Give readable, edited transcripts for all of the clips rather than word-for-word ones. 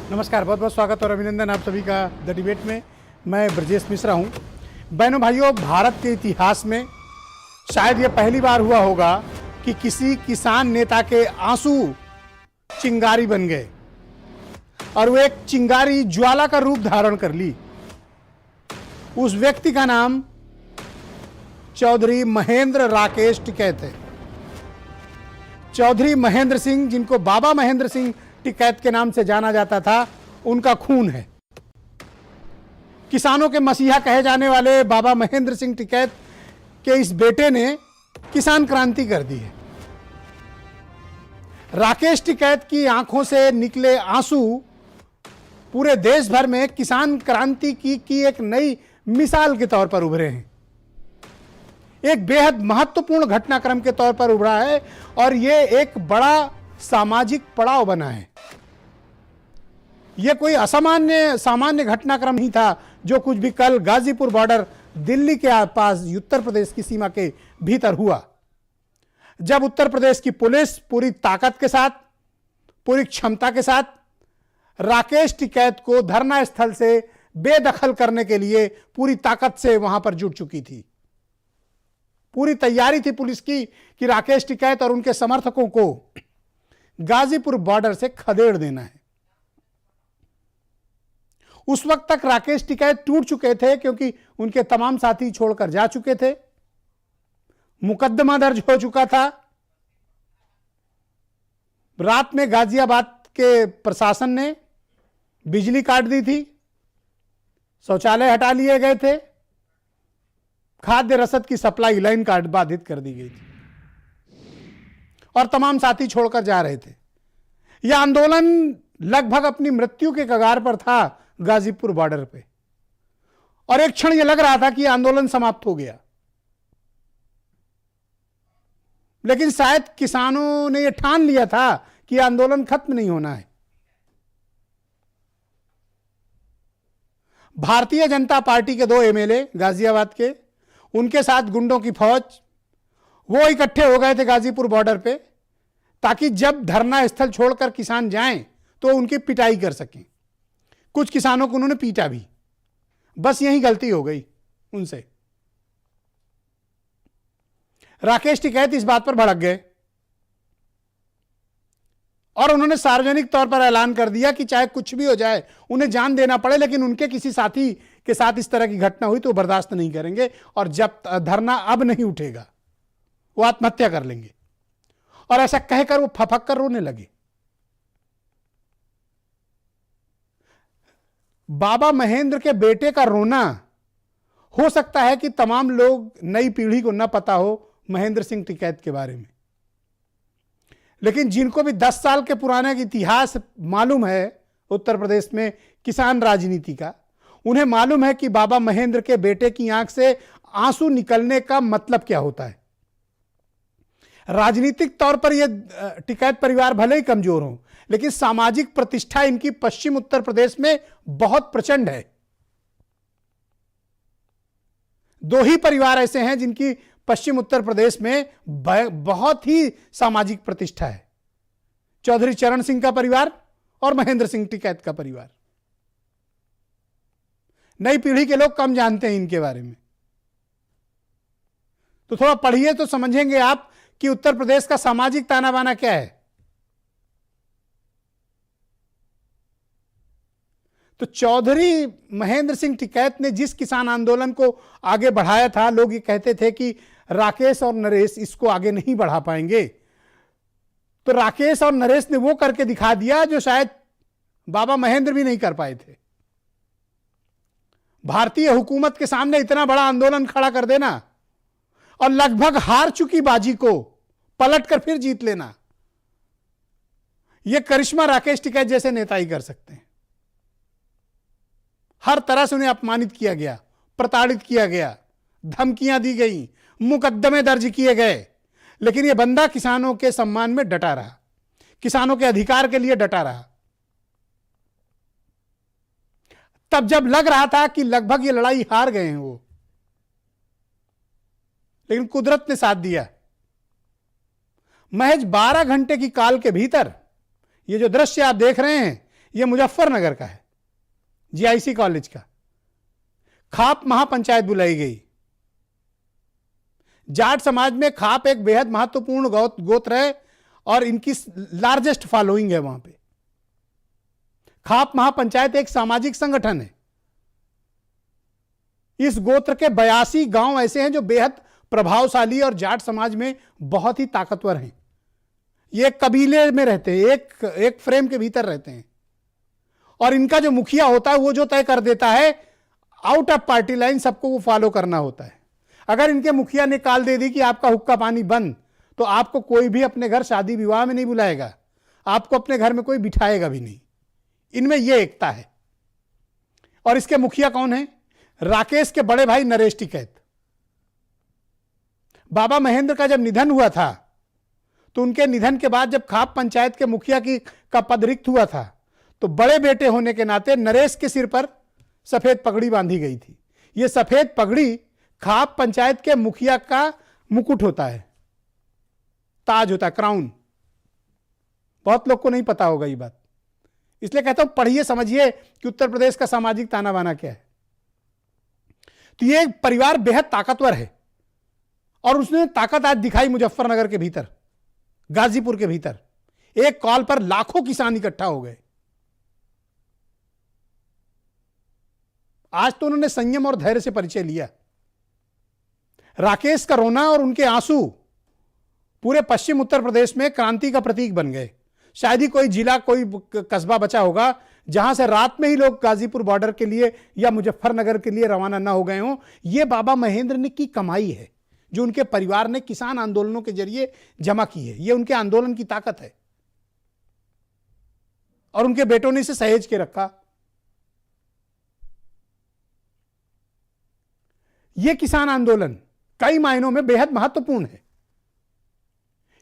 नमस्कार, बहुत बहुत स्वागत और अभिनंदन आप सभी का द डिबेट में। मैं ब्रजेश मिश्रा हूं। बहनों भाइयों, भारत के इतिहास में शायद ये पहली बार हुआ होगा कि किसी किसान नेता के आंसू चिंगारी बन गए और वो एक चिंगारी ज्वाला का रूप धारण कर ली। उस व्यक्ति का नाम चौधरी महेंद्र राकेश टिकैत है। चौधरी महेंद्र सिंह, जिनको बाबा महेंद्र सिंह टिकैत के नाम से जाना जाता था, उनका खून है। किसानों के मसीहा कहे जाने वाले बाबा महेंद्र सिंह टिकैत के इस बेटे ने किसान क्रांति कर दी है। राकेश टिकैत की आंखों से निकले आंसू पूरे देश भर में किसान क्रांति की एक नई मिसाल के तौर पर उभरे हैं। एक बेहद महत्वपूर्ण घटनाक्रम के तौर पर उभरा है और यह एक बड़ा सामाजिक पड़ाव बना है। यह कोई सामान्य घटनाक्रम नहीं था जो कुछ भी कल गाजीपुर बॉर्डर दिल्ली के पास उत्तर प्रदेश की सीमा के भीतर हुआ, जब उत्तर प्रदेश की पुलिस पूरी ताकत के साथ, पूरी क्षमता के साथ राकेश टिकैत को धरना स्थल से बेदखल करने के लिए पूरी ताकत से वहां पर जुट चुकी थी। पूरी तैयारी थी पुलिस की कि राकेश टिकैत और उनके समर्थकों को गाजीपुर बॉर्डर से खदेड़ देना है। उस वक्त तक राकेश टिकैत टूट चुके थे क्योंकि उनके तमाम साथी छोड़कर जा चुके थे। मुकदमा दर्ज हो चुका था। रात में गाजियाबाद के प्रशासन ने बिजली काट दी थी, शौचालय हटा लिए गए थे, खाद्य रसद की सप्लाई लाइन बाधित कर दी गई थी और तमाम साथी छोड़कर जा रहे थे। यह आंदोलन लगभग अपनी मृत्यु के कगार पर था गाजीपुर बॉर्डर पे, और एक क्षण यह लग रहा था कि आंदोलन समाप्त हो गया। लेकिन शायद किसानों ने यह ठान लिया था कि आंदोलन खत्म नहीं होना है। भारतीय जनता पार्टी के 2 एमएलए गाजियाबाद के, उनके साथ गुंडों की फौज, वो इकट्ठे हो गए थे गाजीपुर बॉर्डर पे, ताकि जब धरना स्थल छोड़कर किसान जाएं तो उनकी पिटाई कर सकें। कुछ किसानों को उन्होंने पीटा भी। बस यही गलती हो गई उनसे। राकेश टिकैत इस बात पर भड़क गए और उन्होंने सार्वजनिक तौर पर ऐलान कर दिया कि चाहे कुछ भी हो जाए, उन्हें जान देना पड़े, लेकिन उनके किसी साथी के साथ इस तरह की घटना हुई तो बर्दाश्त नहीं करेंगे और जब धरना अब नहीं उठेगा वो आत्महत्या कर लेंगे। और ऐसा कहकर वो फफक कर रोने लगे। बाबा महेंद्र के बेटे का रोना, हो सकता है कि तमाम लोग, नई पीढ़ी को न पता हो महेंद्र सिंह टिकैत के बारे में, लेकिन जिनको भी 10 साल के पुराने इतिहास मालूम है उत्तर प्रदेश में किसान राजनीति का, उन्हें मालूम है कि बाबा महेंद्र के बेटे की आंख से आंसू निकलने का मतलब क्या होता है। राजनीतिक तौर पर यह टिकैत परिवार भले ही कमजोर हो, लेकिन सामाजिक प्रतिष्ठा इनकी पश्चिम उत्तर प्रदेश में बहुत प्रचंड है। 2 ही परिवार ऐसे हैं जिनकी पश्चिम उत्तर प्रदेश में बहुत ही सामाजिक प्रतिष्ठा है, चौधरी चरण सिंह का परिवार और महेंद्र सिंह टिकैत का परिवार। नई पीढ़ी के लोग कम जानते हैं इनके बारे में, तो थोड़ा पढ़िए तो समझेंगे आप कि उत्तर प्रदेश का सामाजिक ताना बाना क्या है। तो चौधरी महेंद्र सिंह टिकैत ने जिस किसान आंदोलन को आगे बढ़ाया था, लोग ये कहते थे कि राकेश और नरेश इसको आगे नहीं बढ़ा पाएंगे, तो राकेश और नरेश ने वो करके दिखा दिया जो शायद बाबा महेंद्र भी नहीं कर पाए थे। भारतीय हुकूमत के सामने इतना बड़ा आंदोलन खड़ा कर देना और लगभग हार चुकी बाजी को पलटकर फिर जीत लेना, यह करिश्मा राकेश टिकैत जैसे नेता ही कर सकते हैं। हर तरह से उन्हें अपमानित किया गया, प्रताड़ित किया गया, धमकियां दी गई, मुकदमे दर्ज किए गए, लेकिन यह बंदा किसानों के सम्मान में डटा रहा, किसानों के अधिकार के लिए डटा रहा। तब जब लग रहा था कि लगभग ये लड़ाई हार गए हैं वो, लेकिन कुदरत ने साथ दिया। महज 12 घंटे की काल के भीतर ये जो दृश्य आप देख रहे हैं, यह मुजफ्फरनगर का है, जीआईसी कॉलेज का। खाप महापंचायत बुलाई गई। जाट समाज में खाप एक बेहद महत्वपूर्ण गोत्र है और इनकी लार्जेस्ट फॉलोइंग है वहां पे। खाप महापंचायत एक सामाजिक संगठन है। इस गोत्र के 82 गांव ऐसे हैं जो बेहद प्रभावशाली और जाट समाज में बहुत ही ताकतवर हैं। ये एक कबीले में रहते हैं, एक फ्रेम के भीतर रहते हैं, और इनका जो मुखिया होता है वो जो तय कर देता है, आउट ऑफ पार्टी लाइन सबको वो फॉलो करना होता है। अगर इनके मुखिया ने कॉल दे दी कि आपका हुक्का पानी बंद, तो आपको कोई भी अपने घर शादी विवाह में नहीं बुलाएगा, आपको अपने घर में कोई बिठाएगा भी नहीं। इनमें यह एकता है। और इसके मुखिया कौन है? राकेश के बड़े भाई नरेश टिकैत। बाबा महेंद्र का जब निधन हुआ था, तो उनके निधन के बाद जब खाप पंचायत के मुखिया का पद रिक्त हुआ था, तो बड़े बेटे होने के नाते नरेश के सिर पर सफेद पगड़ी बांधी गई थी। यह सफेद पगड़ी खाप पंचायत के मुखिया का मुकुट होता है, ताज होता है, क्राउन। बहुत लोग को नहीं पता होगा ये बात, इसलिए कहता हूं पढ़िए, समझिए कि उत्तर प्रदेश का सामाजिक ताना बाना क्या है। तो ये परिवार बेहद ताकतवर है और उसने ताकत आज दिखाई मुजफ्फरनगर के भीतर, गाजीपुर के भीतर। एक कॉल पर लाखों किसान इकट्ठा हो गए। आज तो उन्होंने संयम और धैर्य से परिचय लिया। राकेश का रोना और उनके आंसू पूरे पश्चिम उत्तर प्रदेश में क्रांति का प्रतीक बन गए। शायद ही कोई जिला, कोई कस्बा बचा होगा जहां से रात में ही लोग गाजीपुर बॉर्डर के लिए या मुजफ्फरनगर के लिए रवाना ना हो गए हों। यह बाबा महेंद्र ने की कमाई है, जो उनके परिवार ने किसान आंदोलनों के जरिए जमा की है। यह उनके आंदोलन की ताकत है और उनके बेटों ने इसे सहेज के रखा। यह किसान आंदोलन कई मायनों में बेहद महत्वपूर्ण है,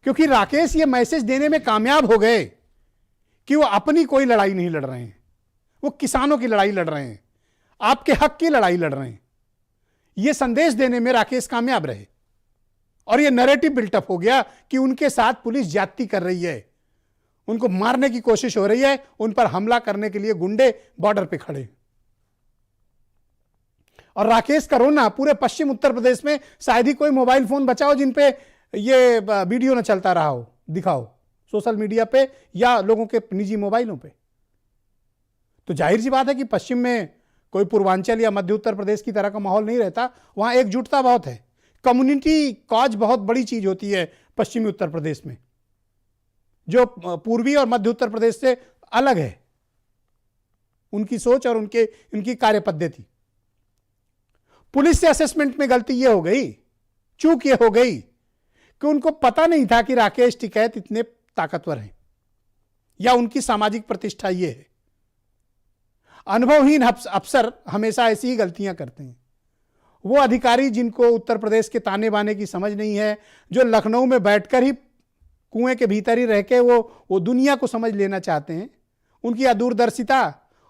क्योंकि राकेश ये मैसेज देने में कामयाब हो गए कि वो अपनी कोई लड़ाई नहीं लड़ रहे हैं, वो किसानों की लड़ाई लड़ रहे हैं, आपके हक की लड़ाई लड़ रहे हैं। ये संदेश देने में राकेश कामयाब रहे और ये नैरेटिव बिल्टअप हो गया कि उनके साथ पुलिस ज्यादती कर रही है, उनको मारने की कोशिश हो रही है, उन पर हमला करने के लिए गुंडे बॉर्डर पे खड़े। और राकेश का रोना पूरे पश्चिम उत्तर प्रदेश में शायद ही कोई मोबाइल फोन बचा हो जिन पे ये वीडियो न चलता रहा हो, दिखाओ सोशल मीडिया पे या लोगों के निजी मोबाइलों पे। तो जाहिर सी बात है कि पश्चिम में कोई पूर्वांचल या मध्य उत्तर प्रदेश की तरह का माहौल नहीं रहता, वहां एकजुटता बहुत है। कम्युनिटी कॉज बहुत बड़ी चीज होती है पश्चिमी उत्तर प्रदेश में, जो पूर्वी और मध्य उत्तर प्रदेश से अलग है उनकी सोच और उनकी कार्य पद्धति। पुलिस से असेसमेंट में गलती यह हो गई, चूक यह हो गई कि उनको पता नहीं था कि राकेश टिकैत इतने ताकतवर हैं या उनकी सामाजिक प्रतिष्ठा यह है। अनुभवहीन अफसर हमेशा ऐसी ही गलतियां करते हैं। वो अधिकारी जिनको उत्तर प्रदेश के ताने बाने की समझ नहीं है, जो लखनऊ में बैठकर ही कुएं के भीतर ही रह के वो दुनिया को समझ लेना चाहते हैं, उनकी अदूरदर्शिता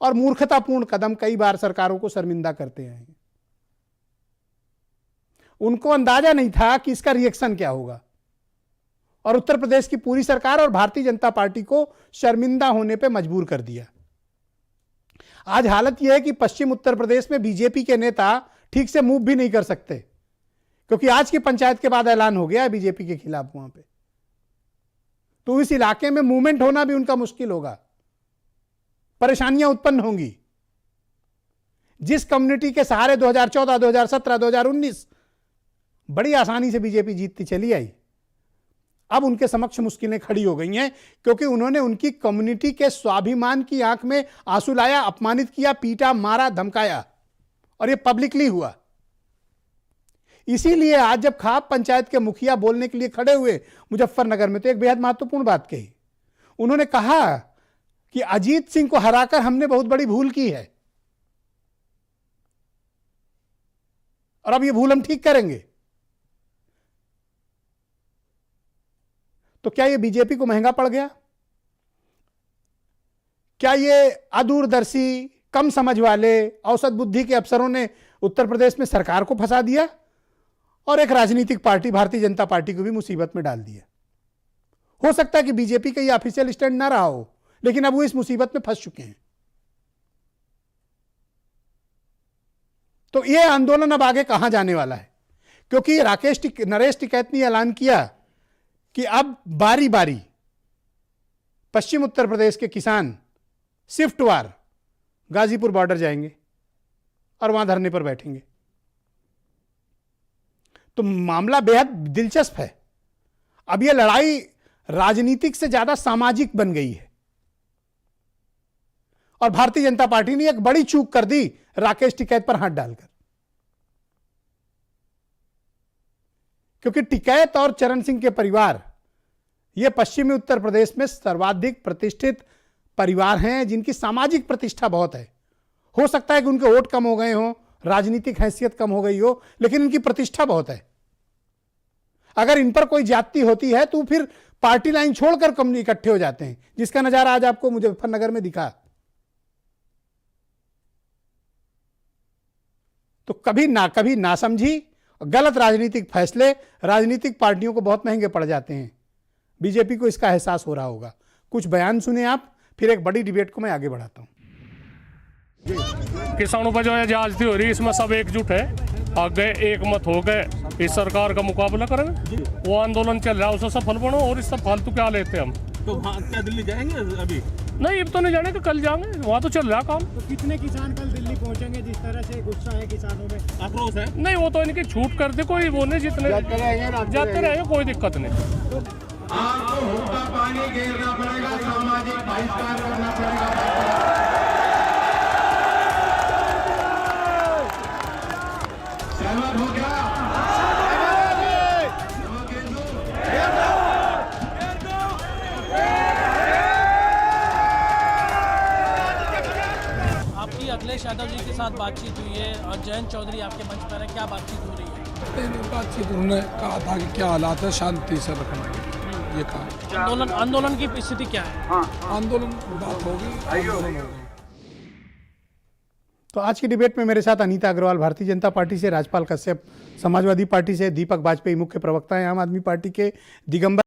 और मूर्खतापूर्ण कदम कई बार सरकारों को शर्मिंदा करते हैं। उनको अंदाजा नहीं था कि इसका रिएक्शन क्या होगा और उत्तर प्रदेश की पूरी सरकार और भारतीय जनता पार्टी को शर्मिंदा होने पे मजबूर कर दिया। आज हालत यह है कि पश्चिम उत्तर प्रदेश में बीजेपी के नेता ठीक से मूव भी नहीं कर सकते, क्योंकि आज की पंचायत के बाद ऐलान हो गया है बीजेपी के खिलाफ वहां पे। तो इस इलाके में मूवमेंट होना भी उनका मुश्किल होगा, परेशानियां उत्पन्न होंगी। जिस कम्युनिटी के सहारे 2014, 2017, 2019 बड़ी आसानी से बीजेपी जीतती चली आई, अब उनके समक्ष मुश्किलें खड़ी हो गई हैं, क्योंकि उन्होंने उनकी कम्युनिटी के स्वाभिमान की आंख में आंसू लाया, अपमानित किया, पीटा, मारा, धमकाया, और यह पब्लिकली हुआ। इसीलिए आज जब खाप पंचायत के मुखिया बोलने के लिए खड़े हुए मुजफ्फरनगर में, तो एक बेहद महत्वपूर्ण बात कही। उन्होंने कहा कि अजीत सिंह को हराकर हमने बहुत बड़ी भूल की है और अब यह भूल हम ठीक करेंगे। तो क्या यह बीजेपी को महंगा पड़ गया? क्या ये अदूरदर्शी, कम समझ वाले, औसत बुद्धि के अफसरों ने उत्तर प्रदेश में सरकार को फंसा दिया और एक राजनीतिक पार्टी भारतीय जनता पार्टी को भी मुसीबत में डाल दिया? हो सकता है कि बीजेपी का ये ऑफिशियल स्टैंड ना रहा हो, लेकिन अब वो इस मुसीबत में फंस चुके हैं। तो ये आंदोलन अब आगे कहां जाने वाला है, क्योंकि नरेश टिकैत ने ऐलान किया कि अब बारी बारी पश्चिम उत्तर प्रदेश के किसान शिफ्टवार गाजीपुर बॉर्डर जाएंगे और वहां धरने पर बैठेंगे। तो मामला बेहद दिलचस्प है। अब यह लड़ाई राजनीतिक से ज्यादा सामाजिक बन गई है और भारतीय जनता पार्टी ने एक बड़ी चूक कर दी राकेश टिकैत पर हाथ डालकर, क्योंकि टिकैत और चरण सिंह के परिवार ये पश्चिमी उत्तर प्रदेश में सर्वाधिक प्रतिष्ठित परिवार हैं, जिनकी सामाजिक प्रतिष्ठा बहुत है। हो सकता है कि उनके वोट कम हो गए हों, राजनीतिक हैसियत कम हो गई हो, लेकिन इनकी प्रतिष्ठा बहुत है। अगर इन पर कोई ज्यादती होती है तो फिर पार्टी लाइन छोड़कर कम इकट्ठे हो जाते हैं, जिसका नजारा आज आपको मुजफ्फरनगर में दिखा। तो कभी ना समझी गलत राजनीतिक फैसले राजनीतिक पार्टियों को बहुत महंगे पड़ जाते हैं। बीजेपी को इसका एहसास हो रहा होगा। कुछ बयान सुने आप, फिर एक बड़ी डिबेट को मैं आगे बढ़ाता हूं। किसानों पर जो है ज्यादती हो रही है, इसमें सब एकजुट है, आगे एक मत हो गए, इस सरकार का मुकाबला करेंगे। वो आंदोलन चल रहा है, उसे सफल बनो, और इससे फालतू क्या लेते हम। तो क्या दिल्ली जाएंगे अभी? नहीं, अब तो नहीं जाने, कल जाएंगे, वहाँ तो चल रहा काम। तो कितने किसान कल दिल्ली पहुंचेंगे? जिस तरह से गुस्सा है किसानों में, आक्रोश है। नहीं, वो तो इनकी छूट कर दे, कोई वो नहीं, जितने जाते रहेंगे, कोई दिक्कत नहीं। आपको हुक्का पानी घेरना पड़ेगा, सामाजिक बहिष्कार करना पड़ेगा। सहमत हो गया? आपकी अखिलेश यादव जी के साथ बातचीत हुई है और जयंत चौधरी आपके मंच पर है, क्या बातचीत हो रही है? बातचीत उन्होंने कहा था कि क्या हालात है, शांति से रखना, ये कहा। आंदोलन की स्थिति क्या है? आंदोलन बात होगी, आंदोलन होगा। तो आज की डिबेट में मेरे साथ अनीता अग्रवाल भारतीय जनता पार्टी से, राजपाल कश्यप समाजवादी पार्टी से, दीपक वाजपेयी मुख्य प्रवक्ता हैं आम आदमी पार्टी के, दिगंबर